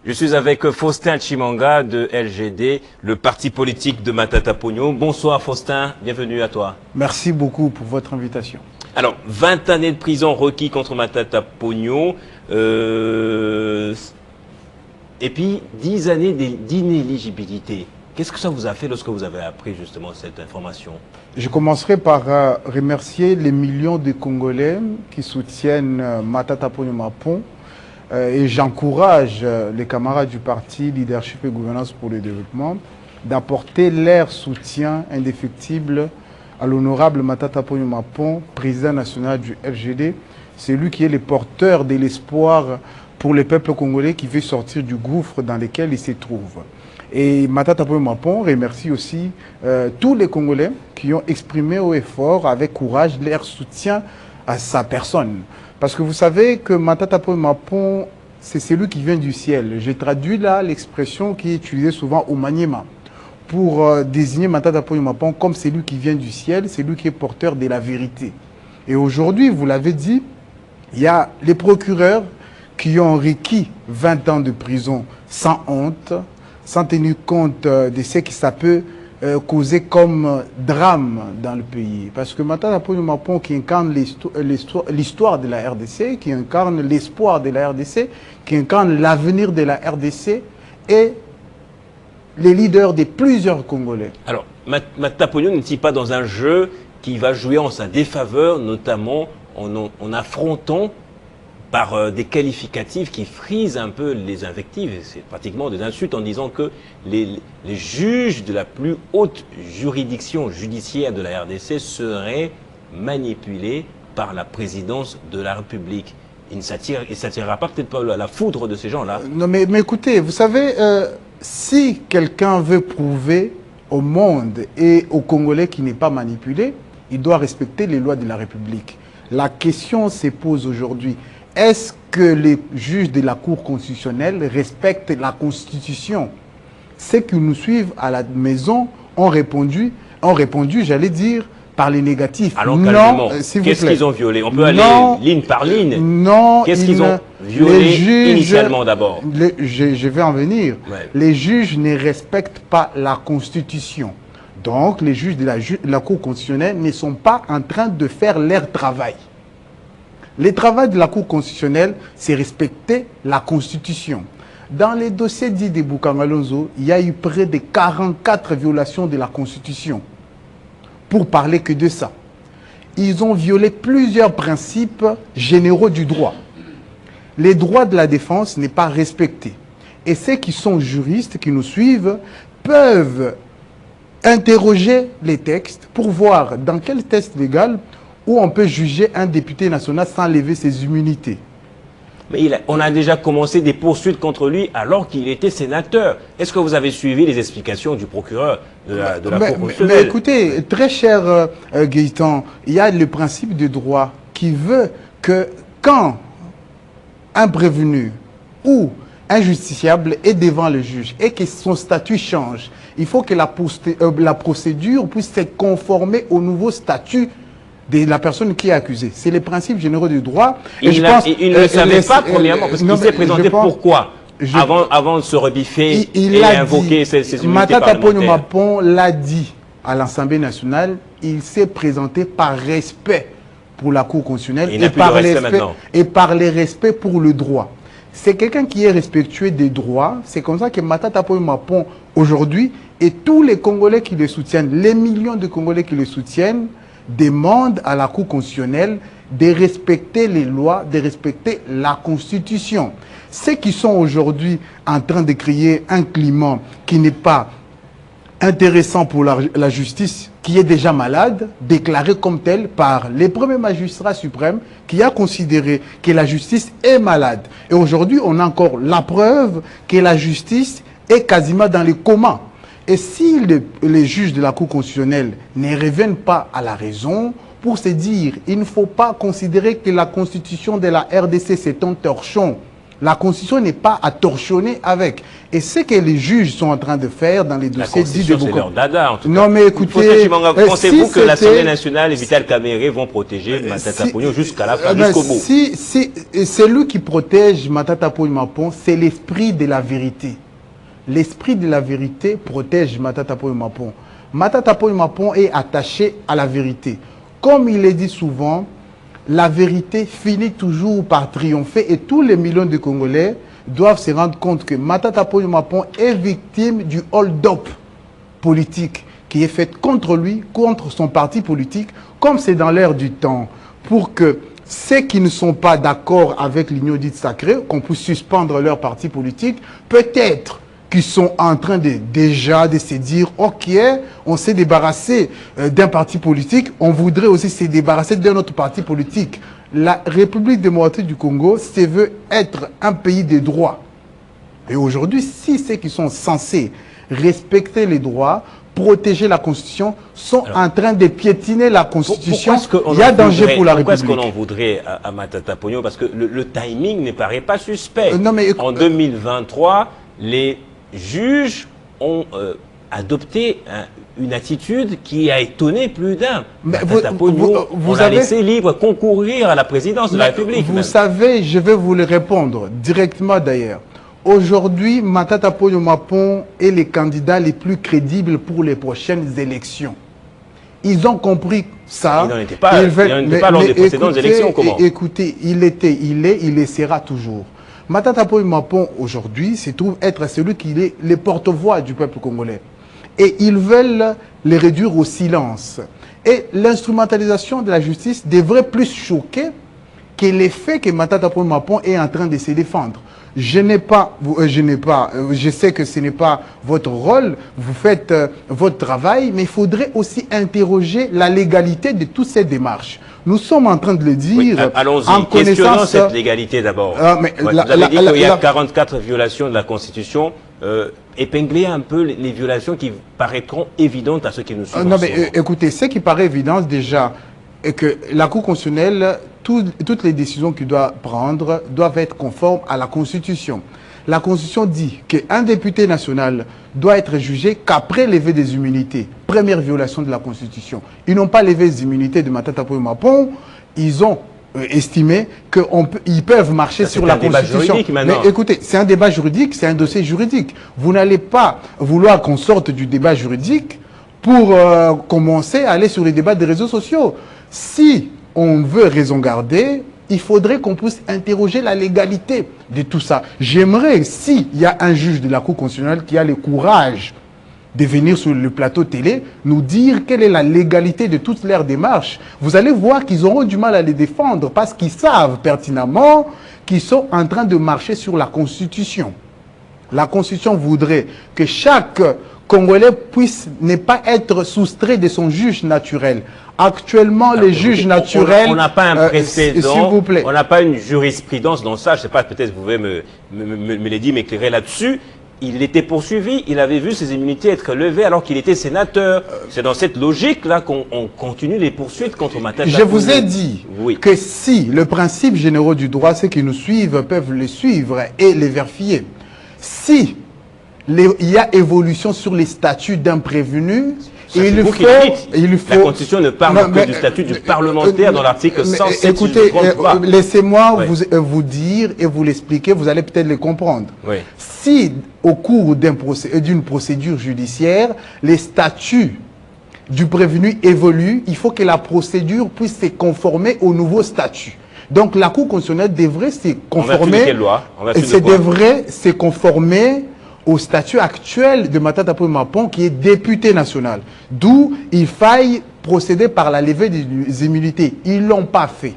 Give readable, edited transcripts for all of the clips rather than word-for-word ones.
Je suis avec Faustin Chimanga de LGD, le parti politique de Matata Pogno. Bonsoir Faustin, bienvenue à toi. Merci beaucoup pour votre invitation. Alors, 20 années de prison requis contre Matata Pogno, et puis 10 années d'inéligibilité. Qu'est-ce que ça vous a fait lorsque vous avez appris justement cette information? Je commencerai par remercier les millions de Congolais qui soutiennent Matata Pogno Mapon et j'encourage les camarades du parti Leadership et Gouvernance pour le Développement d'apporter leur soutien indéfectible à l'honorable Matata Pogno Mapon, président national du LGD. C'est lui qui est le porteur de l'espoir pour le peuple congolais qui veut sortir du gouffre dans lequel il se trouve. Et Matata Pogno Mapon remercie aussi tous les Congolais qui ont exprimé haut et fort, avec courage, leur soutien à sa personne. Parce que vous savez que Matata Pogno Mapon, c'est celui qui vient du ciel. J'ai traduit là l'expression qui est utilisée souvent au Maniema pour désigner Matata Pogno Mapon comme celui qui vient du ciel, celui qui est porteur de la vérité. Et aujourd'hui, vous l'avez dit, il y a les procureurs qui ont requis 20 ans de prison sans honte, sans tenir compte de ce que ça peut causer comme drame dans le pays. Parce que Matata Pogno Mapon, qui incarne l'histoire de la RDC, qui incarne l'espoir de la RDC, qui incarne l'avenir de la RDC, est les leaders de plusieurs Congolais. Alors, Matata Pogno n'est-il pas dans un jeu qui va jouer en sa défaveur, notamment en affrontant par des qualificatifs qui frisent un peu les invectives, c'est pratiquement des insultes, en disant que les juges de la plus haute juridiction judiciaire de la RDC seraient manipulés par la présidence de la République. Il ne s'attirera pas peut-être pas la foudre de ces gens-là. Non mais écoutez, vous savez, si quelqu'un veut prouver au monde et aux Congolais qu'il n'est pas manipulé, il doit respecter les lois de la République. La question se pose aujourd'hui. Est-ce que les juges de la Cour constitutionnelle respectent la Constitution? Ceux qui nous suivent à la maison ont répondu, j'allais dire, par les négatifs. Allons calmement. Qu'est-ce qu'ils ont violé? On peut aller ligne par ligne. Non. Qu'est-ce qu'ils ont violé initialement d'abord? Je vais en venir. Ouais. Les juges ne respectent pas la Constitution. Donc, les juges de la Cour constitutionnelle ne sont pas en train de faire leur travail. Le travail de la Cour constitutionnelle, c'est respecter la Constitution. Dans les dossiers dits de Boukangalonzo, il y a eu près de 44 violations de la Constitution. Pour parler que de ça. Ils ont violé plusieurs principes généraux du droit. Les droits de la défense n'est pas respecté. Et ceux qui sont juristes, qui nous suivent, peuvent interroger les textes pour voir dans quel texte légal où on peut juger un député national sans lever ses immunités. Mais on a déjà commencé des poursuites contre lui alors qu'il était sénateur. Est-ce que vous avez suivi les explications du procureur de la Cour constitutionnelle? Mais écoutez, très cher Gaëtan, il y a le principe du droit qui veut que quand un prévenu ou un justiciable est devant le juge et que son statut change, il faut que la procédure puisse se conformer au nouveau statut de la personne qui est accusée. C'est les principes généraux du droit. Il ne le savait pas, premièrement, parce qu'il s'est présenté pourquoi avant de se rebiffer et invoquer ses immunités Matata Pogno parlementaires. Mapon l'a dit à l'Assemblée nationale, il s'est présenté par respect pour la Cour constitutionnelle et par le respect pour le droit. C'est quelqu'un qui est respectueux des droits. C'est comme ça que Matata Pogno Mapon, aujourd'hui, et tous les Congolais qui le soutiennent, les millions de Congolais qui le soutiennent, demande à la Cour constitutionnelle de respecter les lois, de respecter la Constitution. Ceux qui sont aujourd'hui en train de créer un climat qui n'est pas intéressant pour la justice, qui est déjà malade, déclaré comme tel par les premiers magistrats suprêmes, qui a considéré que la justice est malade. Et aujourd'hui, on a encore la preuve que la justice est quasiment dans le coma. Et si les juges de la Cour constitutionnelle ne reviennent pas à la raison pour se dire il ne faut pas considérer que la constitution de la RDC c'est un torchon La Constitution n'est pas à torchonner avec. Et ce que les juges sont en train de faire dans les dossiers dits de c'est leur dada, en tout cas. Non, mais écoutez... Pensez-vous que l'Assemblée nationale et Vital Kamerhe vont protéger Matata Ponyo jusqu'à la fin, jusqu'au bout? C'est lui qui protège Matata Ponyo, c'est l'esprit de la vérité. L'esprit de la vérité protège Matata Ponyo. Matata Ponyo est attaché à la vérité. Comme il est dit souvent, la vérité finit toujours par triompher et tous les millions de Congolais doivent se rendre compte que Matata Ponyo est victime du hold-up politique qui est fait contre lui, contre son parti politique, comme c'est dans l'air du temps, pour que ceux qui ne sont pas d'accord avec l'union dite sacrée, qu'on puisse suspendre leur parti politique, peut-être qui sont en train déjà de se dire « Ok, on s'est débarrassé d'un parti politique, on voudrait aussi se débarrasser d'un autre parti politique. » La République démocratique du Congo se veut être un pays des droits. Et aujourd'hui, si ceux qui sont censés respecter les droits, protéger la Constitution, sont en train de piétiner la Constitution, il y a danger pour la République. Pourquoi est-ce qu'on en voudrait à Matata Ponyo? Parce que le timing ne paraît pas suspect. Non, mais, en 2023, les juges ont adopté une attitude qui a étonné plus d'un. Vous avez laissé libre concourir à la présidence de la République. Vous savez, je vais vous le répondre directement d'ailleurs. Aujourd'hui, Matata Ponyo est les candidats les plus crédibles pour les prochaines élections. Ils ont compris ça. Il n'en était pas, lors des précédentes élections. Comment? Écoutez, il est, il le sera toujours. Matata Ponyo aujourd'hui se trouve être celui qui est le porte-voix du peuple congolais. Et ils veulent les réduire au silence. Et l'instrumentalisation de la justice devrait plus choquer que l'effet que Matata Ponyo est en train de se défendre. Je sais que ce n'est pas votre rôle, vous faites votre travail, mais il faudrait aussi interroger la légalité de toutes ces démarches. Nous sommes en train de le dire. Oui, allons-y, questionnons cette légalité d'abord. Vous avez dit qu'il y a 44 violations de la Constitution. Épingler un peu les violations qui paraîtront évidentes à ceux qui nous suivent. Non, mais écoutez, ce qui paraît évident déjà, est que la Cour constitutionnelle, toutes les décisions qu'il doit prendre doivent être conformes à la Constitution. La Constitution dit qu'un député national doit être jugé qu'après lever des immunités. Première violation de la Constitution. Ils n'ont pas levé les immunités de Matata Ponyo. Ils ont estimé qu'ils peuvent marcher sur la Constitution. Mais écoutez, c'est un débat juridique, c'est un dossier juridique. Vous n'allez pas vouloir qu'on sorte du débat juridique pour commencer à aller sur les débats des réseaux sociaux. Si on veut raison garder, il faudrait qu'on puisse interroger la légalité de tout ça. J'aimerais, s'il y a un juge de la Cour constitutionnelle qui a le courage de venir sur le plateau télé, nous dire quelle est la légalité de toutes leurs démarches, vous allez voir qu'ils auront du mal à les défendre parce qu'ils savent pertinemment qu'ils sont en train de marcher sur la Constitution. La Constitution voudrait que chaque Congolais puisse ne pas être soustrait de son juge naturel. Actuellement, les juges naturels... On n'a pas un précédent, s'il vous plaît. On n'a pas une jurisprudence dans ça. Je ne sais pas, peut-être vous pouvez me le dire, m'éclairer là-dessus. Il était poursuivi, il avait vu ses immunités être levées alors qu'il était sénateur. C'est dans cette logique-là qu'on continue les poursuites contre Matata. Je vous ai dit que si le principe général du droit, ceux qui nous suivent peuvent le suivre et les vérifier. Si il y a évolution sur les statuts d'un prévenu, la Constitution ne parle que du statut du parlementaire dans l'article 107. Écoutez, laissez-moi vous dire et vous l'expliquer, vous allez peut-être le comprendre. Oui. Si au cours d'une procédure judiciaire, les statuts du prévenu évoluent, il faut que la procédure puisse se conformer au nouveau statut. Donc la Cour constitutionnelle devrait se conformer, devrait se conformer au statut actuel de Matata Ponyo qui est député national. D'où il faille procéder par la levée des immunités. Ils ne l'ont pas fait.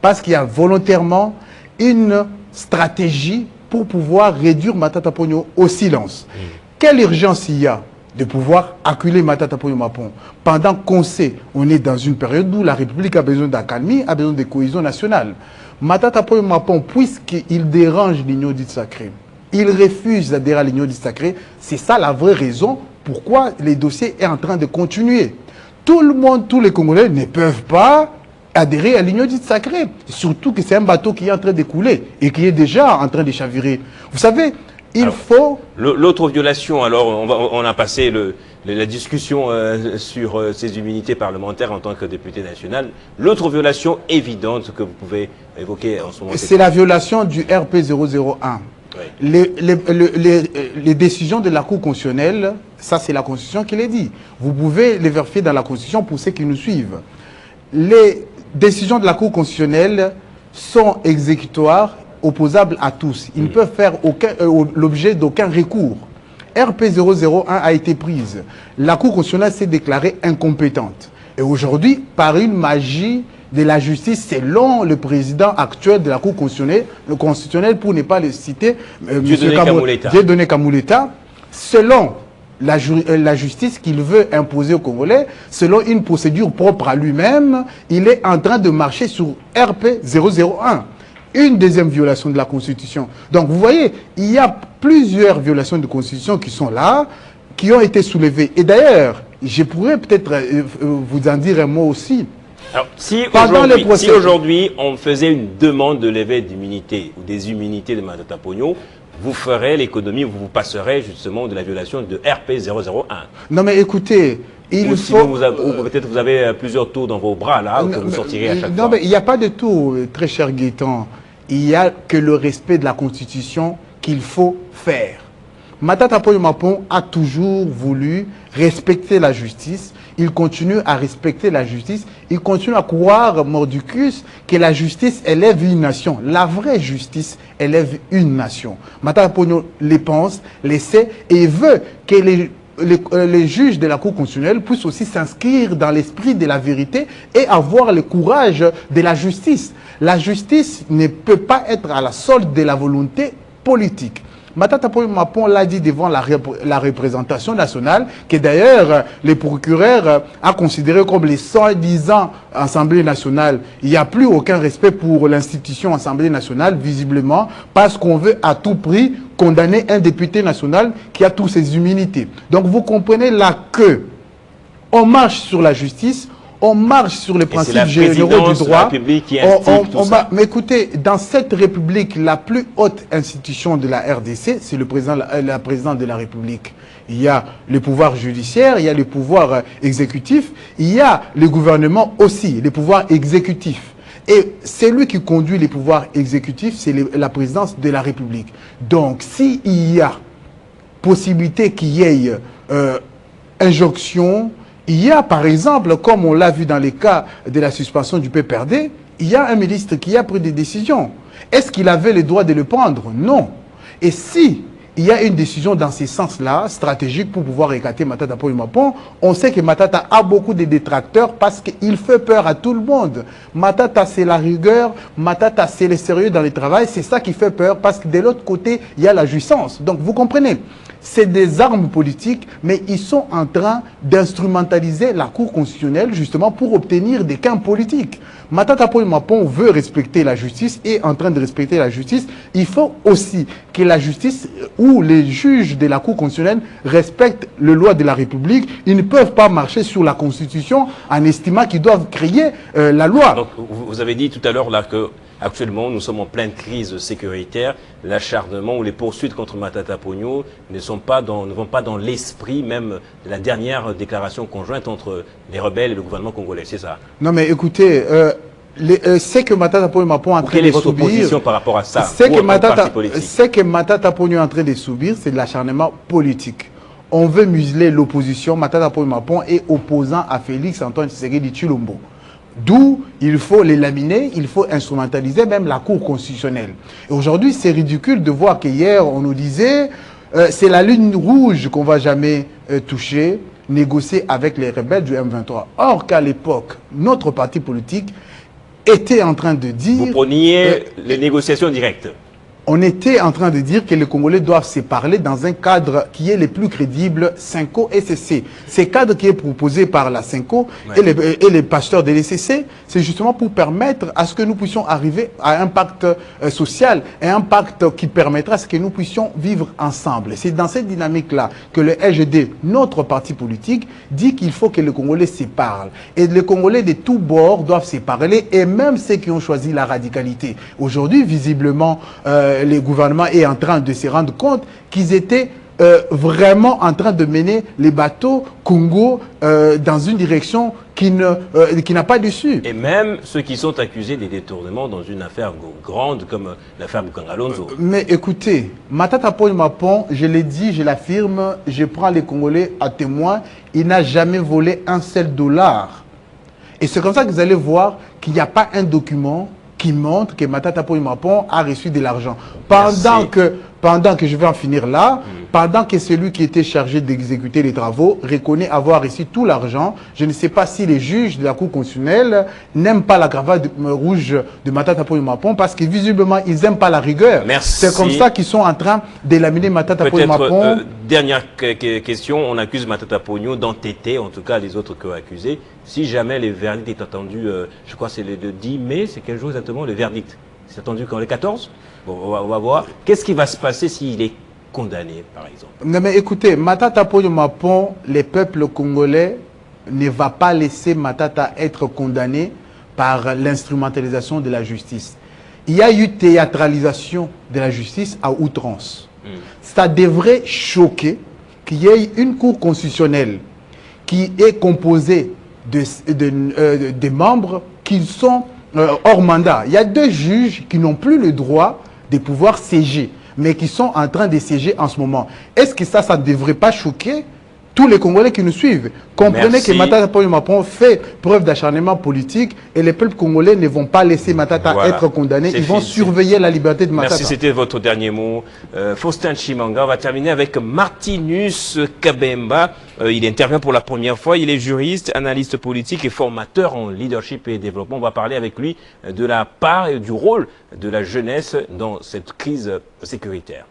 Parce qu'il y a volontairement une stratégie pour pouvoir réduire Matata Ponyo au silence. Quelle urgence il y a de pouvoir acculer Matata Ponyo pendant qu'on sait, on est dans une période où la République a besoin d'accalmie, a besoin de cohésion nationale. Matata Ponyo puisqu'il dérange l'union dite sacrée, il refuse d'adhérer à l'union dite sacrée, c'est ça la vraie raison pourquoi les dossiers est en train de continuer. Tout le monde, tous les Congolais ne peuvent pas adhérer à l'union dite sacrée. Surtout que c'est un bateau qui est en train de couler et qui est déjà en train de chavirer. Vous savez, faut... L'autre violation, alors on a passé la discussion sur ses immunités parlementaires en tant que député national. L'autre violation évidente que vous pouvez évoquer en ce moment, c'est la violation du RP 001. Oui. Les décisions de la Cour constitutionnelle, ça c'est la Constitution qui les dit. Vous pouvez les vérifier dans la Constitution pour ceux qui nous suivent. Les décisions de la Cour constitutionnelle sont exécutoires, opposables à tous. Ils ne peuvent faire l'objet d'aucun recours. RP 001 a été prise. La Cour constitutionnelle s'est déclarée incompétente. Et aujourd'hui, par une magie de la justice, selon le président actuel de la Cour constitutionnelle, pour ne pas le citer, Dieudonné Kamuleta, selon la justice qu'il veut imposer aux Congolais, selon une procédure propre à lui-même, il est en train de marcher sur RP 001. Une deuxième violation de la Constitution. Donc vous voyez, il y a plusieurs violations de Constitution qui sont là, qui ont été soulevées. Et d'ailleurs, je pourrais peut-être vous en dire un mot aussi. Alors, si aujourd'hui on faisait une demande de levée d'immunité ou des immunités de Matata Ponyo, vous ferez l'économie, vous passerez justement de la violation de RP 001. Non mais écoutez, peut-être vous avez plusieurs tours dans vos bras là, que vous sortirez à chaque fois. Non mais il n'y a pas de tour, très cher Gaëtan. Il n'y a que le respect de la Constitution qu'il faut faire. Matata Ponyo Mapon a toujours voulu respecter la justice. Il continue à respecter la justice. Il continue à croire, mordicus, que la justice élève une nation. La vraie justice élève une nation. Matata Ponyo les pense, les sait et veut que les juges de la Cour constitutionnelle puissent aussi s'inscrire dans l'esprit de la vérité et avoir le courage de la justice. La justice ne peut pas être à la solde de la volonté politique. Matata Ponyo Mapon l'a dit devant la représentation nationale, que d'ailleurs les procureurs a considéré comme les 110 ans Assemblée nationale. Il n'y a plus aucun respect pour l'institution Assemblée nationale, visiblement, parce qu'on veut à tout prix condamner un député national qui a toutes ses immunités. Donc vous comprenez là que on marche sur la justice, on marche sur les principes généraux du droit. Mais écoutez, dans cette République, la plus haute institution de la RDC, c'est la présidente de la République. Il y a le pouvoir judiciaire, il y a le pouvoir exécutif, il y a le gouvernement aussi, le pouvoir exécutif. Et c'est lui qui conduit les pouvoirs exécutifs, c'est la présidence de la République. Donc, s'il y a possibilité qu'il y ait injonction, il y a, par exemple, comme on l'a vu dans les cas de la suspension du PPRD, il y a un ministre qui a pris des décisions. Est-ce qu'il avait le droit de le prendre? Non. Et si il y a une décision dans ce sens-là, stratégique, pour pouvoir écarter Matata Ponyo Mapon, on sait que Matata a beaucoup de détracteurs parce qu'il fait peur à tout le monde. Matata, c'est la rigueur, Matata, c'est le sérieux dans le travail, c'est ça qui fait peur parce que de l'autre côté, il y a la jouissance. Donc, vous comprenez, c'est des armes politiques, mais ils sont en train d'instrumentaliser la Cour constitutionnelle justement pour obtenir des gains politiques. Matata Ponyo Mapon veut respecter la justice et est en train de respecter la justice. Il faut aussi que la justice ou les juges de la Cour constitutionnelle respectent les lois de la République. Ils ne peuvent pas marcher sur la Constitution en estimant qu'ils doivent créer la loi. Donc, vous avez dit tout à l'heure là que actuellement, nous sommes en pleine crise sécuritaire. L'acharnement ou les poursuites contre Matata Ponyo ne vont pas dans l'esprit même de la dernière déclaration conjointe entre les rebelles et le gouvernement congolais, c'est ça? Non mais écoutez, c'est que Matata Ponyo Mapon est en train de subir... Quelle est votre position par rapport à ça? C'est que Matata Ponyo est en train de subir, c'est de l'acharnement politique. On veut museler l'opposition. Matata Ponyo Mapon est opposant à Félix Antoine Tshisekedi Tshilombo. D'où il faut les laminer, il faut instrumentaliser même la Cour constitutionnelle. Et aujourd'hui, c'est ridicule de voir qu'hier, on nous disait c'est la ligne rouge qu'on ne va jamais toucher, négocier avec les rebelles du M23. Or qu'à l'époque, notre parti politique était en train de dire... Vous preniez les négociations directes. on était en train de dire que les Congolais doivent se parler dans un cadre qui est le plus crédible, Cinco SCC. Ce cadre qui est proposé par la Cinco et les pasteurs de l'ECC, c'est justement pour permettre à ce que nous puissions arriver à un pacte social et un pacte qui permettra à ce que nous puissions vivre ensemble. C'est dans cette dynamique-là que le LGD, notre parti politique, dit qu'il faut que les Congolais se parlent. Et les Congolais de tous bords doivent se parler, et même ceux qui ont choisi la radicalité. Aujourd'hui, visiblement, le gouvernement est en train de se rendre compte qu'ils étaient vraiment en train de mener les bateaux Congo dans une direction qui n'a pas d'issue. Et même ceux qui sont accusés des détournements dans une affaire grande comme l'affaire Bukangalonzo. Mais écoutez, Matata Ponyo Mapon, je l'ai dit, je l'affirme, je prends les Congolais à témoin, il n'a jamais volé un seul dollar. Et c'est comme ça que vous allez voir qu'il n'y a pas un document qui montre que Matata Ponyo Mapon a reçu de l'argent. Pendant que je vais en finir là, pendant que celui qui était chargé d'exécuter les travaux reconnaît avoir reçu tout l'argent, je ne sais pas si les juges de la Cour constitutionnelle n'aiment pas la cravate rouge de Matata Ponyo Mapon parce que visiblement, ils n'aiment pas la rigueur. C'est comme ça qu'ils sont en train d'élaminer Matata Ponyo Mapon. Dernière question, on accuse Matata Ponyo d'entêter, en tout cas les autres que accusés. Si jamais le verdict est attendu, je crois que c'est le 10 mai, c'est quel jour exactement le verdict? C'est attendu quand, le 14? Bon, on va voir. Qu'est-ce qui va se passer s'il est condamné, par exemple? Non mais écoutez, Matata Ponyo Mapon, les peuples congolais ne va pas laisser Matata être condamné par l'instrumentalisation de la justice. Il y a eu théâtralisation de la justice à outrance. Ça devrait choquer qu'il y ait une cour constitutionnelle qui est composée de membres qui sont hors mandat. Il y a 2 juges qui n'ont plus le droit de pouvoir siéger, mais qui sont en train de siéger en ce moment. Est-ce que ça ne devrait pas choquer tous les Congolais qui nous suivent? Comprenez que Matata Ponyo Mapon fait preuve d'acharnement politique et les peuples congolais ne vont pas laisser Matata être condamné. Ils vont surveiller la liberté de Matata. Merci, c'était votre dernier mot. Faustin Chimanga, on va terminer avec Martinus Kabemba. Il intervient pour la première fois. Il est juriste, analyste politique et formateur en leadership et développement. On va parler avec lui de la part et du rôle de la jeunesse dans cette crise sécuritaire.